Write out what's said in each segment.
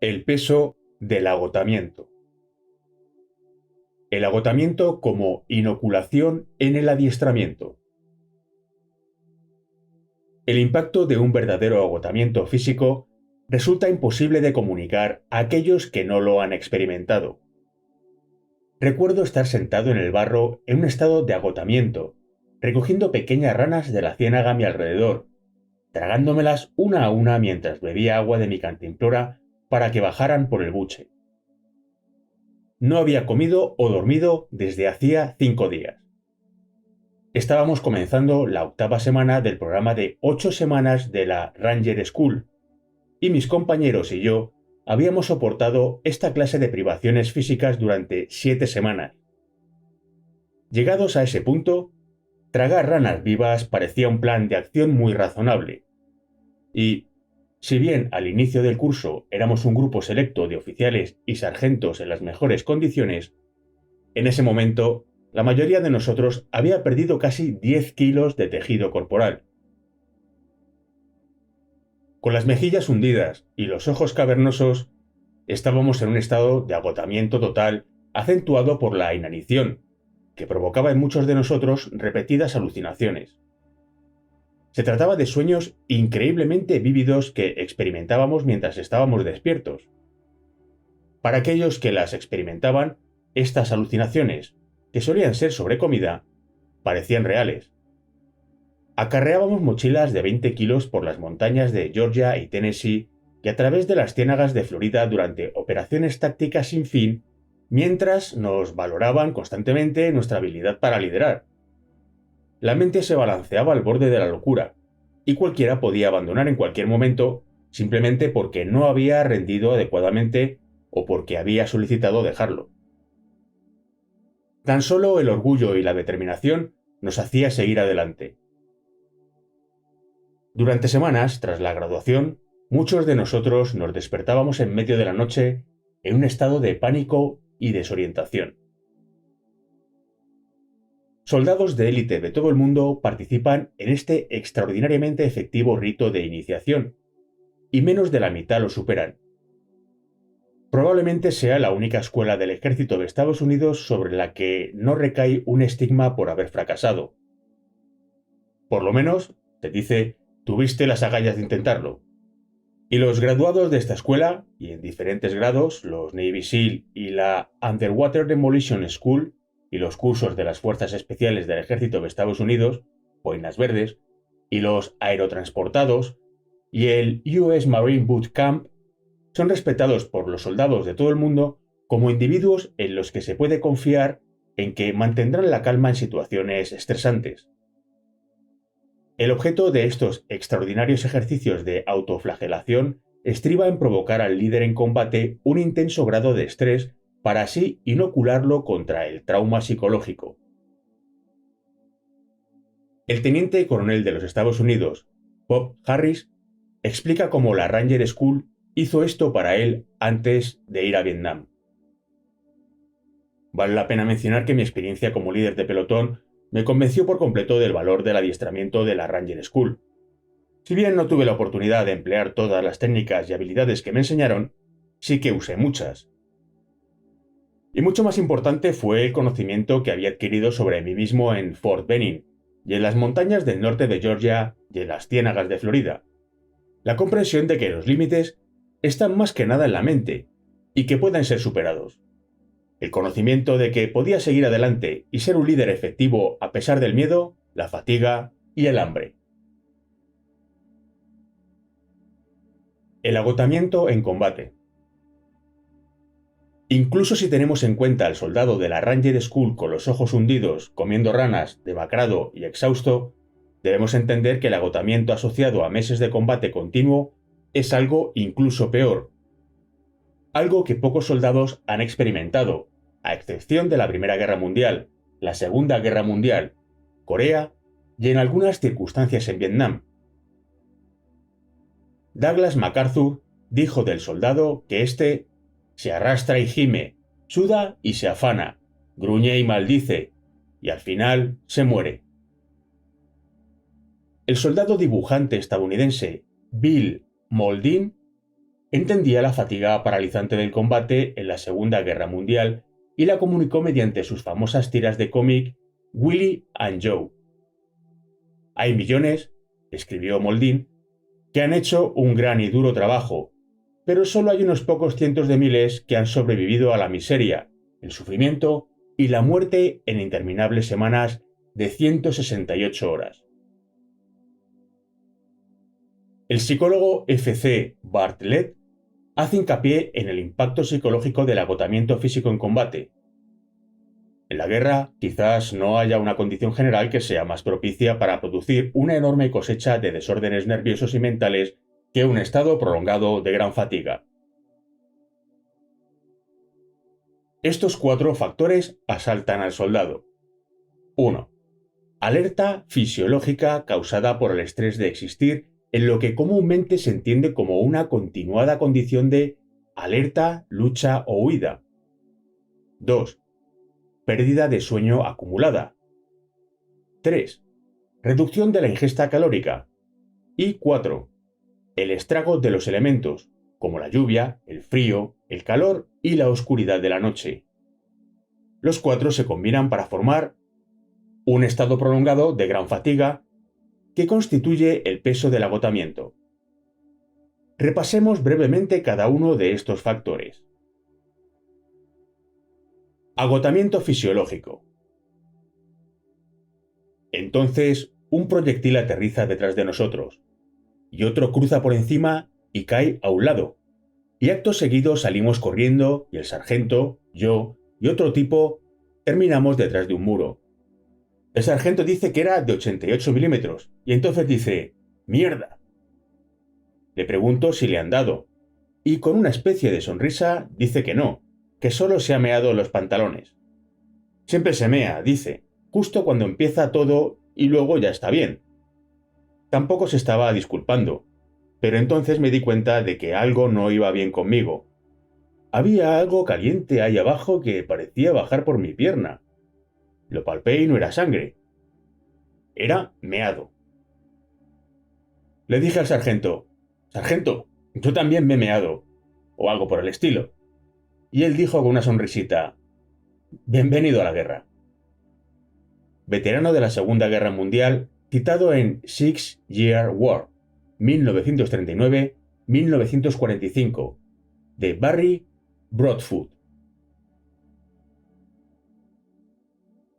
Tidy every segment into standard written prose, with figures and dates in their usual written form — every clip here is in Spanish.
El peso del agotamiento. El agotamiento como inoculación en el adiestramiento. El impacto de un verdadero agotamiento físico resulta imposible de comunicar a aquellos que no lo han experimentado. Recuerdo estar sentado en el barro en un estado de agotamiento, recogiendo pequeñas ranas de la ciénaga a mi alrededor, tragándomelas una a una mientras bebía agua de mi cantimplora para que bajaran por el buche. No había comido o dormido desde hacía 5 días. Estábamos comenzando la 8ª semana del programa de 8 semanas de la Ranger School, y mis compañeros y yo habíamos soportado esta clase de privaciones físicas durante 7 semanas. Llegados a ese punto, tragar ranas vivas parecía un plan de acción muy razonable. Y, si bien al inicio del curso éramos un grupo selecto de oficiales y sargentos en las mejores condiciones, en ese momento la mayoría de nosotros había perdido casi 10 kilos de tejido corporal. Con las mejillas hundidas y los ojos cavernosos, estábamos en un estado de agotamiento total acentuado por la inanición, que provocaba en muchos de nosotros repetidas alucinaciones. Se trataba de sueños increíblemente vívidos que experimentábamos mientras estábamos despiertos. Para aquellos que las experimentaban, estas alucinaciones, que solían ser sobre comida, parecían reales. Acarreábamos mochilas de 20 kilos por las montañas de Georgia y Tennessee y a través de las ciénagas de Florida durante operaciones tácticas sin fin, mientras nos valoraban constantemente nuestra habilidad para liderar. La mente se balanceaba al borde de la locura, y cualquiera podía abandonar en cualquier momento simplemente porque no había rendido adecuadamente o porque había solicitado dejarlo. Tan solo el orgullo y la determinación nos hacía seguir adelante. Durante semanas, tras la graduación, muchos de nosotros nos despertábamos en medio de la noche en un estado de pánico y desorientación. Soldados de élite de todo el mundo participan en este extraordinariamente efectivo rito de iniciación, y menos de la mitad lo superan. Probablemente sea la única escuela del ejército de Estados Unidos sobre la que no recae un estigma por haber fracasado. Por lo menos, te dice, tuviste las agallas de intentarlo. Y los graduados de esta escuela, y en diferentes grados, los Navy SEAL y la Underwater Demolition School, y los cursos de las Fuerzas Especiales del Ejército de Estados Unidos, boinas verdes, y los aerotransportados, y el US Marine Boot Camp, son respetados por los soldados de todo el mundo como individuos en los que se puede confiar en que mantendrán la calma en situaciones estresantes. El objeto de estos extraordinarios ejercicios de autoflagelación estriba en provocar al líder en combate un intenso grado de estrés para así inocularlo contra el trauma psicológico. El teniente coronel de los Estados Unidos, Bob Harris, explica cómo la Ranger School hizo esto para él antes de ir a Vietnam. Vale la pena mencionar que mi experiencia como líder de pelotón me convenció por completo del valor del adiestramiento de la Ranger School. Si bien no tuve la oportunidad de emplear todas las técnicas y habilidades que me enseñaron, sí que usé muchas. Y mucho más importante fue el conocimiento que había adquirido sobre mí mismo en Fort Benning y en las montañas del norte de Georgia y en las ciénagas de Florida. La comprensión de que los límites están más que nada en la mente y que pueden ser superados. El conocimiento de que podía seguir adelante y ser un líder efectivo a pesar del miedo, la fatiga y el hambre. El agotamiento en combate. Incluso si tenemos en cuenta al soldado de la Ranger School con los ojos hundidos, comiendo ranas, demacrado y exhausto, debemos entender que el agotamiento asociado a meses de combate continuo es algo incluso peor. Algo que pocos soldados han experimentado, a excepción de la Primera Guerra Mundial, la Segunda Guerra Mundial, Corea y en algunas circunstancias en Vietnam. Douglas MacArthur dijo del soldado que éste se arrastra y gime, suda y se afana, gruñe y maldice, y al final se muere. El soldado dibujante estadounidense Bill Moldin entendía la fatiga paralizante del combate en la Segunda Guerra Mundial y la comunicó mediante sus famosas tiras de cómic Willie and Joe. Hay millones, escribió Moldin, que han hecho un gran y duro trabajo, pero solo hay unos pocos cientos de miles que han sobrevivido a la miseria, el sufrimiento y la muerte en interminables semanas de 168 horas. El psicólogo F.C. Bartlett hace hincapié en el impacto psicológico del agotamiento físico en combate. En la guerra, quizás no haya una condición general que sea más propicia para producir una enorme cosecha de desórdenes nerviosos y mentales que un estado prolongado de gran fatiga. Estos 4 factores asaltan al soldado. 1. Alerta fisiológica causada por el estrés de existir en lo que comúnmente se entiende como una continuada condición de alerta, lucha o huida. 2. Pérdida de sueño acumulada. 3. Reducción de la ingesta calórica. Y 4. El estrago de los elementos, como la lluvia, el frío, el calor y la oscuridad de la noche. Los 4 se combinan para formar un estado prolongado de gran fatiga que constituye el peso del agotamiento. Repasemos brevemente cada uno de estos factores. Agotamiento fisiológico. Entonces, un proyectil aterriza detrás de nosotros, y otro cruza por encima y cae a un lado. Y acto seguido salimos corriendo y el sargento, yo y otro tipo terminamos detrás de un muro. El sargento dice que era de 88 milímetros y entonces dice, ¡mierda! Le pregunto si le han dado y con una especie de sonrisa dice que no, que solo se ha meado los pantalones. Siempre se mea, dice, justo cuando empieza todo y luego ya está bien. Tampoco se estaba disculpando, pero entonces me di cuenta de que algo no iba bien conmigo. Había algo caliente ahí abajo que parecía bajar por mi pierna. Lo palpé y no era sangre. Era meado. Le dije al sargento, «Sargento, yo también me he meado», o algo por el estilo. Y él dijo con una sonrisita, «Bienvenido a la guerra». Veterano de la Segunda Guerra Mundial, citado en Six Year War, 1939-1945, de Barry Broadfoot.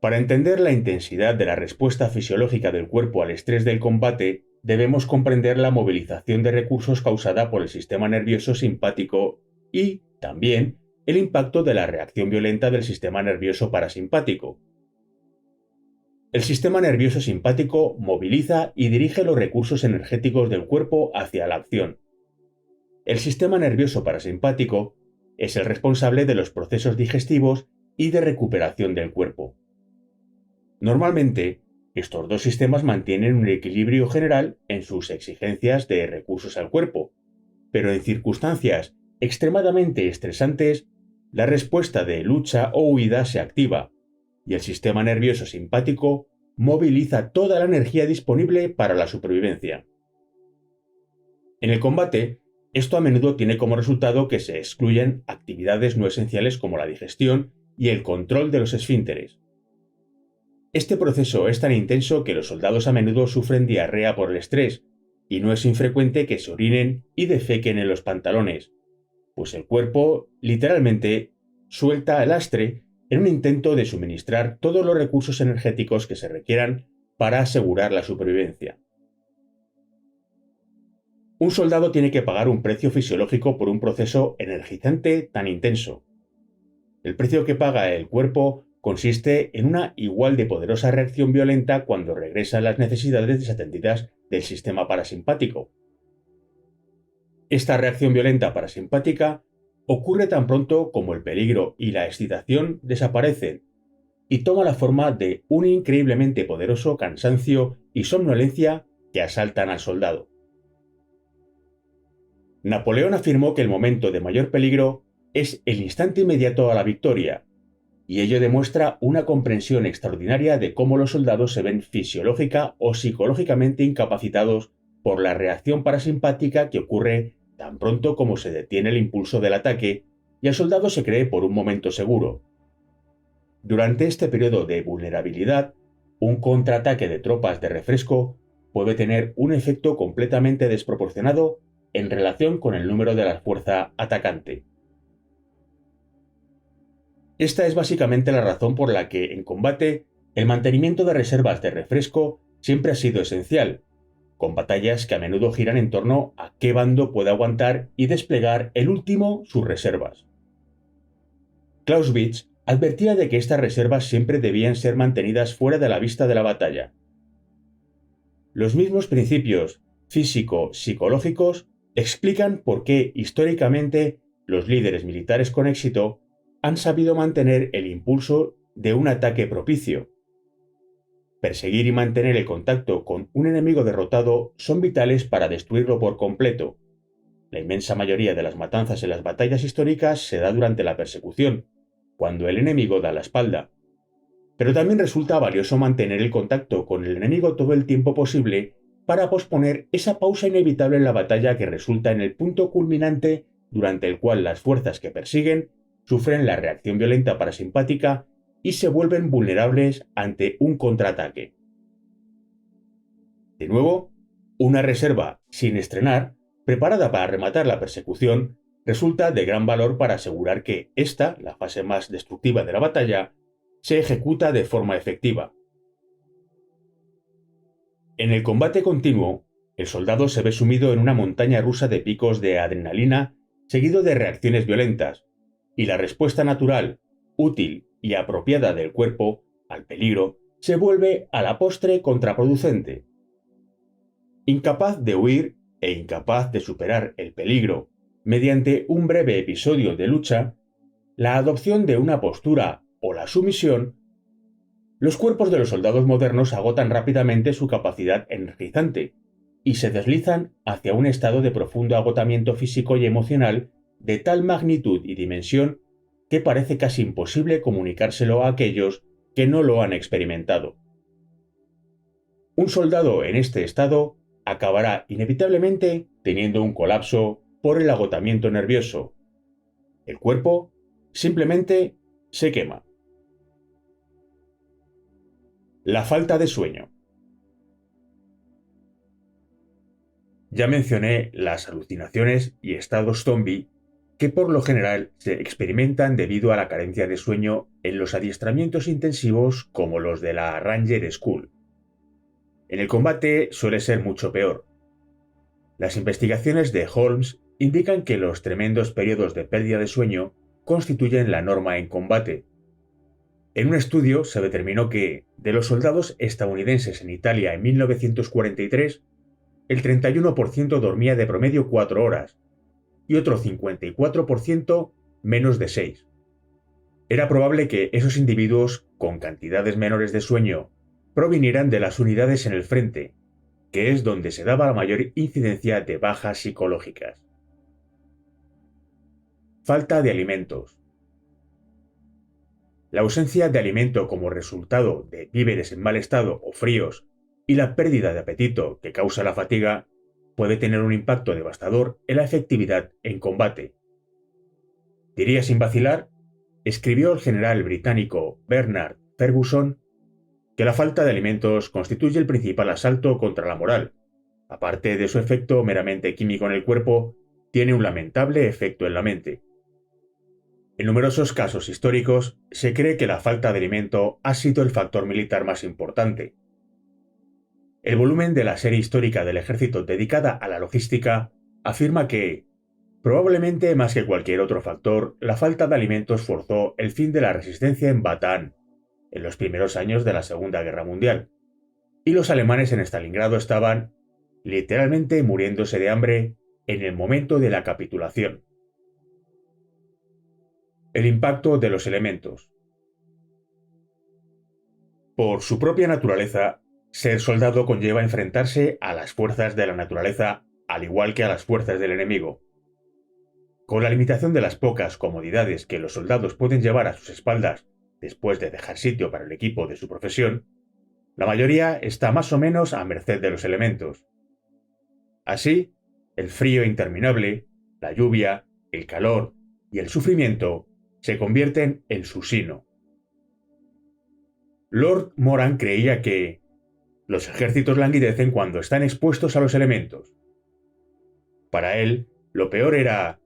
Para entender la intensidad de la respuesta fisiológica del cuerpo al estrés del combate, debemos comprender la movilización de recursos causada por el sistema nervioso simpático y, también, el impacto de la reacción violenta del sistema nervioso parasimpático. El sistema nervioso simpático moviliza y dirige los recursos energéticos del cuerpo hacia la acción. El sistema nervioso parasimpático es el responsable de los procesos digestivos y de recuperación del cuerpo. Normalmente, estos dos sistemas mantienen un equilibrio general en sus exigencias de recursos al cuerpo, pero en circunstancias extremadamente estresantes, la respuesta de lucha o huida se activa, y el sistema nervioso simpático moviliza toda la energía disponible para la supervivencia. En el combate, esto a menudo tiene como resultado que se excluyen actividades no esenciales como la digestión y el control de los esfínteres. Este proceso es tan intenso que los soldados a menudo sufren diarrea por el estrés, y no es infrecuente que se orinen y defequen en los pantalones, pues el cuerpo, literalmente, suelta el lastre en un intento de suministrar todos los recursos energéticos que se requieran para asegurar la supervivencia. Un soldado tiene que pagar un precio fisiológico por un proceso energizante tan intenso. El precio que paga el cuerpo consiste en una igual de poderosa reacción violenta cuando regresan las necesidades desatendidas del sistema parasimpático. Esta reacción violenta parasimpática ocurre tan pronto como el peligro y la excitación desaparecen y toma la forma de un increíblemente poderoso cansancio y somnolencia que asaltan al soldado. Napoleón afirmó que el momento de mayor peligro es el instante inmediato a la victoria, y ello demuestra una comprensión extraordinaria de cómo los soldados se ven fisiológica o psicológicamente incapacitados por la reacción parasimpática que ocurre tan pronto como se detiene el impulso del ataque y el soldado se cree por un momento seguro. Durante este periodo de vulnerabilidad, un contraataque de tropas de refresco puede tener un efecto completamente desproporcionado en relación con el número de la fuerza atacante. Esta es básicamente la razón por la que, en combate, el mantenimiento de reservas de refresco siempre ha sido esencial, con batallas que a menudo giran en torno a qué bando puede aguantar y desplegar el último sus reservas. Clausewitz advertía de que estas reservas siempre debían ser mantenidas fuera de la vista de la batalla. Los mismos principios físico-psicológicos explican por qué históricamente los líderes militares con éxito han sabido mantener el impulso de un ataque propicio. Perseguir y mantener el contacto con un enemigo derrotado son vitales para destruirlo por completo. La inmensa mayoría de las matanzas en las batallas históricas se da durante la persecución, cuando el enemigo da la espalda. Pero también resulta valioso mantener el contacto con el enemigo todo el tiempo posible para posponer esa pausa inevitable en la batalla que resulta en el punto culminante durante el cual las fuerzas que persiguen sufren la reacción violenta parasimpática y se vuelven vulnerables ante un contraataque. De nuevo, una reserva sin estrenar, preparada para rematar la persecución, resulta de gran valor para asegurar que esta, la fase más destructiva de la batalla, se ejecuta de forma efectiva. En el combate continuo, el soldado se ve sumido en una montaña rusa de picos de adrenalina seguido de reacciones violentas, y la respuesta natural, útil y apropiada del cuerpo al peligro se vuelve a la postre contraproducente. Incapaz de huir e incapaz de superar el peligro mediante un breve episodio de lucha, la adopción de una postura o la sumisión, los cuerpos de los soldados modernos agotan rápidamente su capacidad energizante y se deslizan hacia un estado de profundo agotamiento físico y emocional de tal magnitud y dimensión que parece casi imposible comunicárselo a aquellos que no lo han experimentado. Un soldado en este estado acabará inevitablemente teniendo un colapso por el agotamiento nervioso. El cuerpo simplemente se quema. La falta de sueño. Ya mencioné las alucinaciones y estados zombie que por lo general se experimentan debido a la carencia de sueño en los adiestramientos intensivos como los de la Ranger School. En el combate suele ser mucho peor. Las investigaciones de Holmes indican que los tremendos periodos de pérdida de sueño constituyen la norma en combate. En un estudio se determinó que, de los soldados estadounidenses en Italia en 1943, el 31% dormía de promedio 4 horas y otro 54% menos de 6. Era probable que esos individuos con cantidades menores de sueño provinieran de las unidades en el frente, que es donde se daba la mayor incidencia de bajas psicológicas. Falta de alimentos. La ausencia de alimento como resultado de víveres en mal estado o fríos y la pérdida de apetito que causa la fatiga puede tener un impacto devastador en la efectividad en combate. Diría sin vacilar, escribió el general británico Bernard Ferguson, que la falta de alimentos constituye el principal asalto contra la moral. Aparte de su efecto meramente químico en el cuerpo, tiene un lamentable efecto en la mente. En numerosos casos históricos, se cree que la falta de alimento ha sido el factor militar más importante. El volumen de la serie histórica del ejército dedicada a la logística afirma que, probablemente más que cualquier otro factor, la falta de alimentos forzó el fin de la resistencia en Batán, en los primeros años de la Segunda Guerra Mundial, y los alemanes en Stalingrado estaban, literalmente muriéndose de hambre, en el momento de la capitulación. El impacto de los elementos. Por su propia naturaleza, ser soldado conlleva enfrentarse a las fuerzas de la naturaleza al igual que a las fuerzas del enemigo. Con la limitación de las pocas comodidades que los soldados pueden llevar a sus espaldas después de dejar sitio para el equipo de su profesión, la mayoría está más o menos a merced de los elementos. Así, el frío interminable, la lluvia, el calor y el sufrimiento se convierten en su sino. Lord Moran creía que los ejércitos languidecen cuando están expuestos a los elementos. Para él, lo peor era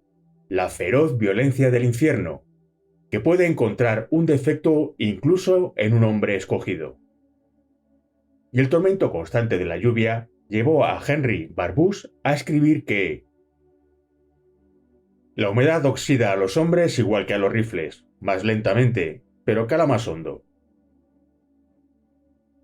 la feroz violencia del infierno, que puede encontrar un defecto incluso en un hombre escogido. Y el tormento constante de la lluvia llevó a Henry Barbusse a escribir que la humedad oxida a los hombres igual que a los rifles, más lentamente, pero cala más hondo.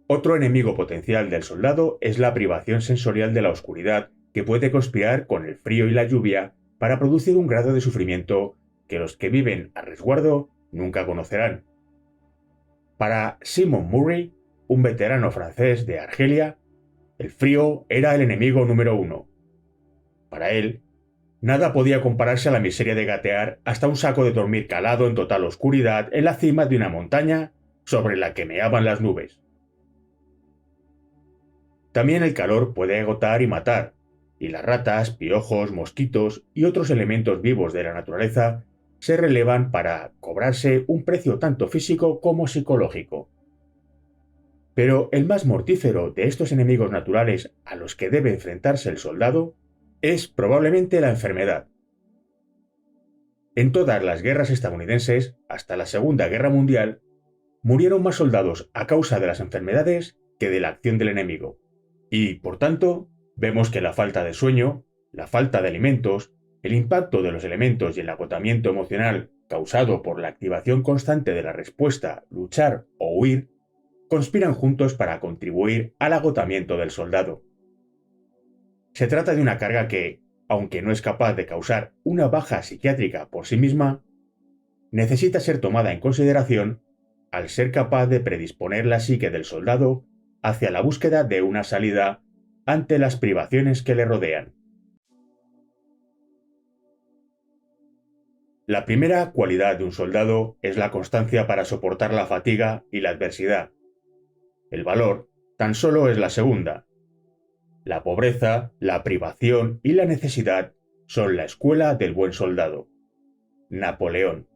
Otro enemigo potencial del soldado es la privación sensorial de la oscuridad, que puede conspirar con el frío y la lluvia para producir un grado de sufrimiento que los que viven a resguardo nunca conocerán. Para Simon Murray, un veterano francés de Argelia, el frío era el enemigo número uno. Para él, nada podía compararse a la miseria de gatear hasta un saco de dormir calado en total oscuridad en la cima de una montaña sobre la que meaban las nubes. También el calor puede agotar y matar, y las ratas, piojos, mosquitos y otros elementos vivos de la naturaleza se relevan para cobrarse un precio tanto físico como psicológico. Pero el más mortífero de estos enemigos naturales a los que debe enfrentarse el soldado es probablemente la enfermedad. En todas las guerras estadounidenses, hasta la Segunda Guerra Mundial, murieron más soldados a causa de las enfermedades que de la acción del enemigo. Y, por tanto, vemos que la falta de sueño, la falta de alimentos, el impacto de los elementos y el agotamiento emocional causado por la activación constante de la respuesta luchar o huir, conspiran juntos para contribuir al agotamiento del soldado. Se trata de una carga que, aunque no es capaz de causar una baja psiquiátrica por sí misma, necesita ser tomada en consideración al ser capaz de predisponer la psique del soldado hacia la búsqueda de una salida ante las privaciones que le rodean. La primera cualidad de un soldado es la constancia para soportar la fatiga y la adversidad. El valor tan solo es la segunda. La pobreza, la privación y la necesidad son la escuela del buen soldado. Napoleón.